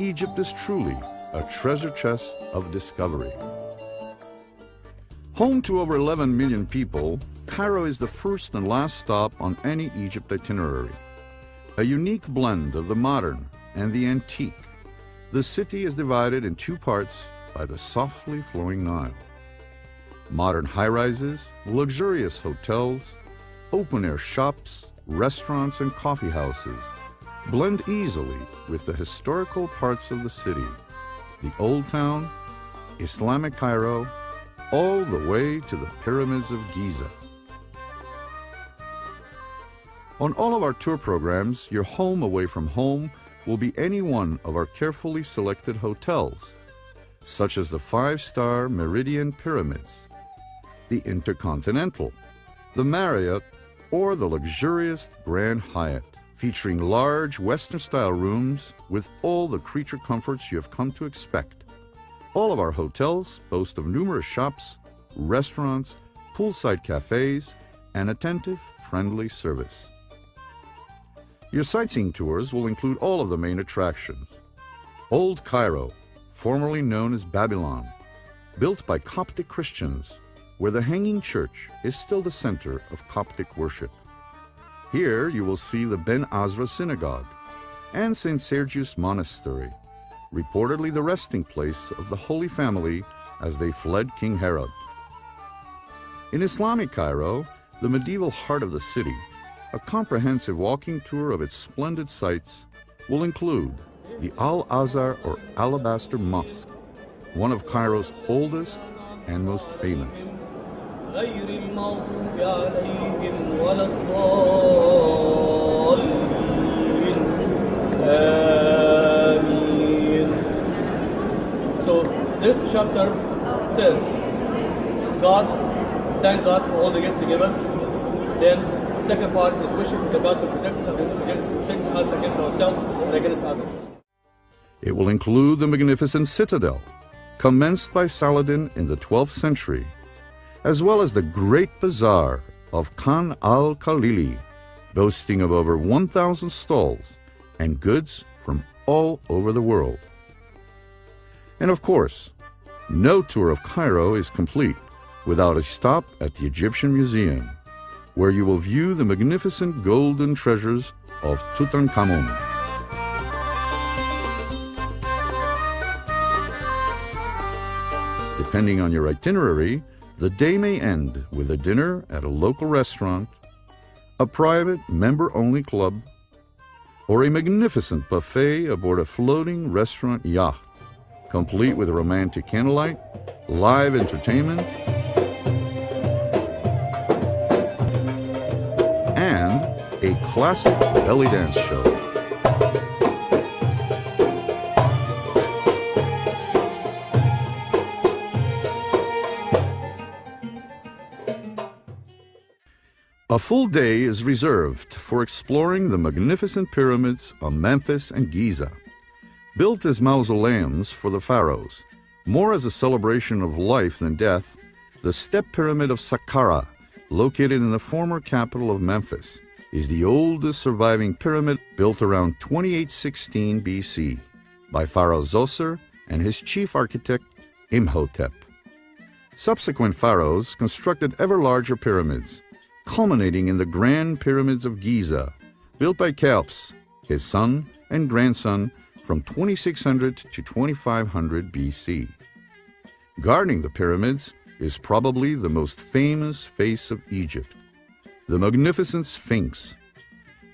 Egypt is truly a treasure chest of discovery. Home to over 11 million people, Cairo is the first and last stop on any Egypt itinerary. A unique blend of the modern and the antique, the city is divided in two parts by the softly flowing Nile. Modern high-rises, luxurious hotels, open-air shops, restaurants, and coffee houses blend easily with the historical parts of the city, the Old Town, Islamic Cairo, all the way to the pyramids of Giza. On all of our tour programs, your home away from home will be any one of our carefully selected hotels, such as the 5-star Meridian Pyramids, the Intercontinental, the Marriott, or the luxurious Grand Hyatt, featuring large Western-style rooms with all the creature comforts you have come to expect. All of our hotels boast of numerous shops, restaurants, poolside cafes, and attentive, friendly service. Your sightseeing tours will include all of the main attractions. Old Cairo, formerly known as Babylon, built by Coptic Christians, where the Hanging Church is still the center of Coptic worship. Here you will see the Ben Azra Synagogue and St. Sergius Monastery, reportedly the resting place of the Holy Family as they fled King Herod. In Islamic Cairo, the medieval heart of the city, a comprehensive walking tour of its splendid sights will include the Al-Azhar or Alabaster Mosque, one of Cairo's oldest and most famous. So this chapter says, thank God for all the gifts He gave us. Then second part is wishing for the God to protect us against ourselves and against others. It will include the magnificent citadel, commenced by Saladin in the 12th century, as well as the Great Bazaar of Khan al-Khalili, boasting of over 1,000 stalls and goods from all over the world. And of course, no tour of Cairo is complete without a stop at the Egyptian Museum, where you will view the magnificent golden treasures of Tutankhamun. Depending on your itinerary, the day may end with a dinner at a local restaurant, a private member-only club, or a magnificent buffet aboard a floating restaurant yacht, complete with romantic candlelight, live entertainment, and a classic belly dance show. A full day is reserved for exploring the magnificent pyramids of Memphis and Giza, built as mausoleums for the pharaohs. More as a celebration of life than death, the Step Pyramid of Saqqara, located in the former capital of Memphis, is the oldest surviving pyramid, built around 2816 BC by Pharaoh Zoser and his chief architect Imhotep. Subsequent pharaohs constructed ever larger pyramids, culminating in the Grand Pyramids of Giza, built by Cheops, his son and grandson, from 2600 to 2500 BC. Guarding the pyramids is probably the most famous face of Egypt, the magnificent Sphinx,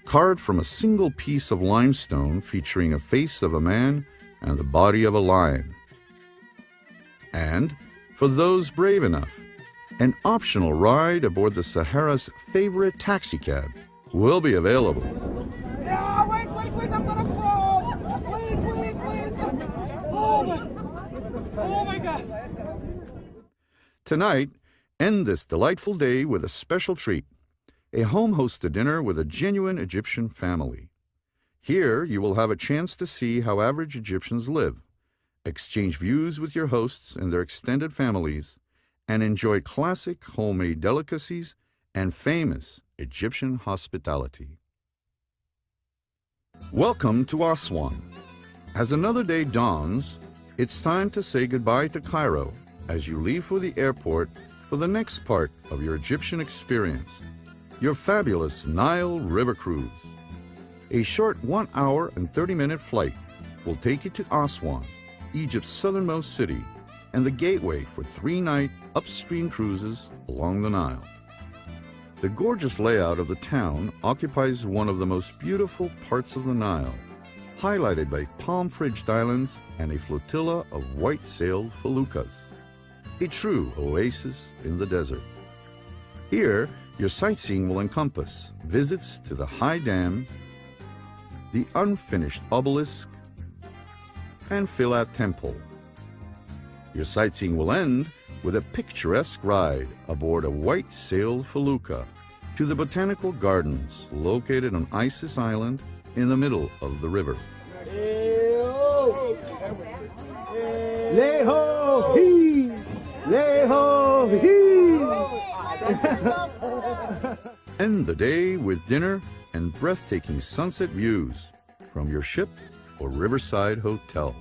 carved from a single piece of limestone featuring a face of a man and the body of a lion. And, for those brave enough, an optional ride aboard the Sahara's favorite taxicab will be available. Yeah, wait, I'm gonna fall! Wait. Oh my God! Tonight, end this delightful day with a special treat, a home-hosted dinner with a genuine Egyptian family. Here, you will have a chance to see how average Egyptians live, exchange views with your hosts and their extended families, and enjoy classic homemade delicacies and famous Egyptian hospitality. Welcome to Aswan. As another day dawns, it's time to say goodbye to Cairo as you leave for the airport for the next part of your Egyptian experience, your fabulous Nile River cruise. A short 1 hour and 30-minute flight will take you to Aswan, Egypt's southernmost city, and the gateway for 3-night upstream cruises along the Nile. The gorgeous layout of the town occupies one of the most beautiful parts of the Nile, highlighted by palm-fringed islands and a flotilla of white-sailed feluccas, a true oasis in the desert. Here, your sightseeing will encompass visits to the High Dam, the unfinished obelisk, and Philat Temple. Your sightseeing will end with a picturesque ride aboard a white-sailed felucca to the botanical gardens located on Isis Island in the middle of the river. End the day with dinner and breathtaking sunset views from your ship or riverside hotel.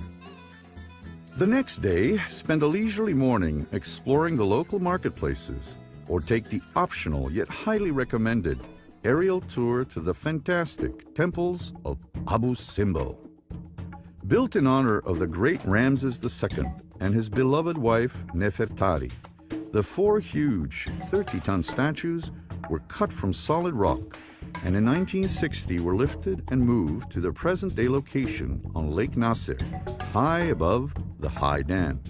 The next day, spend a leisurely morning exploring the local marketplaces or take the optional yet highly recommended aerial tour to the fantastic temples of Abu Simbel. Built in honor of the great Ramses II and his beloved wife Nefertari, the 4 huge 30-ton statues were cut from solid rock and in 1960 were lifted and moved to their present-day location on Lake Nasser, high above the High Dam.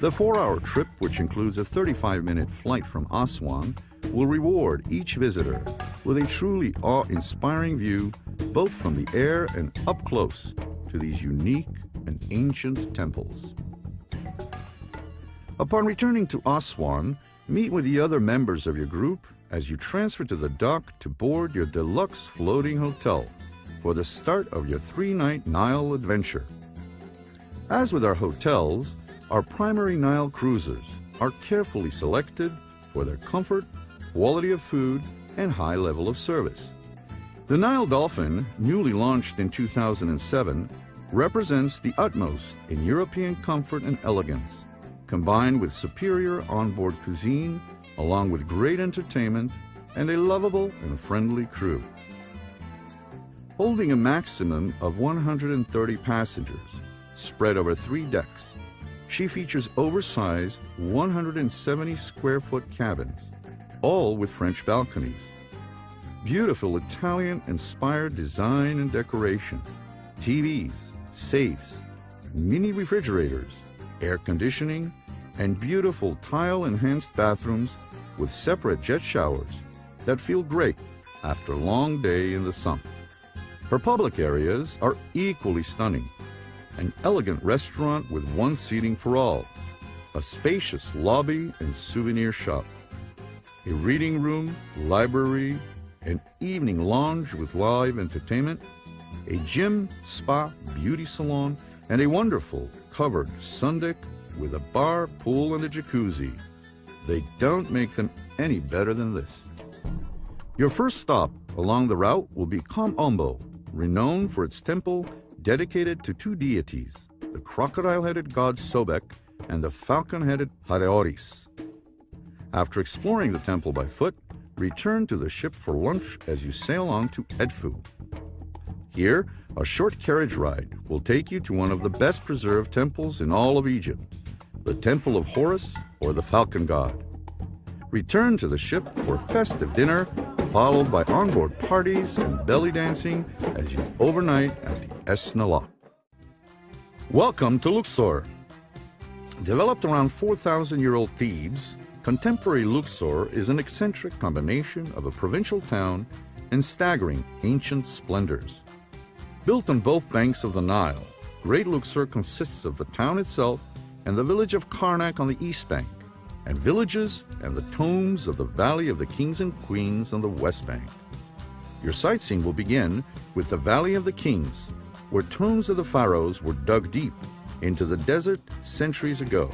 The 4-hour trip, which includes a 35-minute flight from Aswan, will reward each visitor with a truly awe-inspiring view both from the air and up close to these unique and ancient temples. Upon returning to Aswan, meet with the other members of your group as you transfer to the dock to board your deluxe floating hotel for the start of your 3-night Nile adventure. As with our hotels, our primary Nile cruisers are carefully selected for their comfort, quality of food, and high level of service. The Nile Dolphin, newly launched in 2007, represents the utmost in European comfort and elegance, combined with superior onboard cuisine, along with great entertainment and a lovable and friendly crew. Holding a maximum of 130 passengers, spread over 3 decks, she features oversized 170-square-foot cabins, all with French balconies. Beautiful Italian-inspired design and decoration, TVs, safes, mini refrigerators, air conditioning, and beautiful tile-enhanced bathrooms with separate jet showers that feel great after a long day in the sun. Her public areas are equally stunning. An elegant restaurant with 1 seating for all, a spacious lobby and souvenir shop, a reading room, library, an evening lounge with live entertainment, a gym, spa, beauty salon, and a wonderful covered sun deck with a bar, pool, and a jacuzzi. They don't make them any better than this. Your first stop along the route will be Kom Ombo, renowned for its temple dedicated to 2 deities, the crocodile-headed god Sobek and the falcon-headed Hareoris. After exploring the temple by foot, return to the ship for lunch as you sail on to Edfu. Here, a short carriage ride will take you to one of the best preserved temples in all of Egypt, the Temple of Horus, or the Falcon God. Return to the ship for festive dinner, followed by onboard parties and belly dancing as you overnight at the Esnala. Welcome to Luxor. Developed around 4,000-year-old Thebes, contemporary Luxor is an eccentric combination of a provincial town and staggering ancient splendors. Built on both banks of the Nile, Great Luxor consists of the town itself and the village of Karnak on the east bank, and villages and the tombs of the Valley of the Kings and Queens on the west bank. Your sightseeing will begin with the Valley of the Kings, where tombs of the pharaohs were dug deep into the desert centuries ago.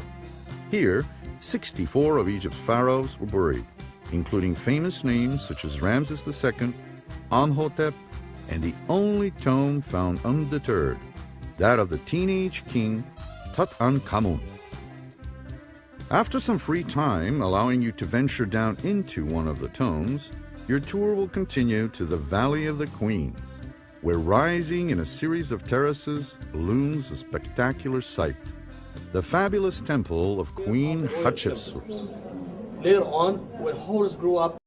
Here, 64 of Egypt's pharaohs were buried, including famous names such as Ramses II, Amenhotep, and the only tomb found undeterred, that of the teenage king Tutankhamun. After some free time allowing you to venture down into one of the tombs, your tour will continue to the Valley of the Queens, where rising in a series of terraces looms a spectacular sight, the fabulous temple of Queen Hatshepsut. Later on, when Horus grew up,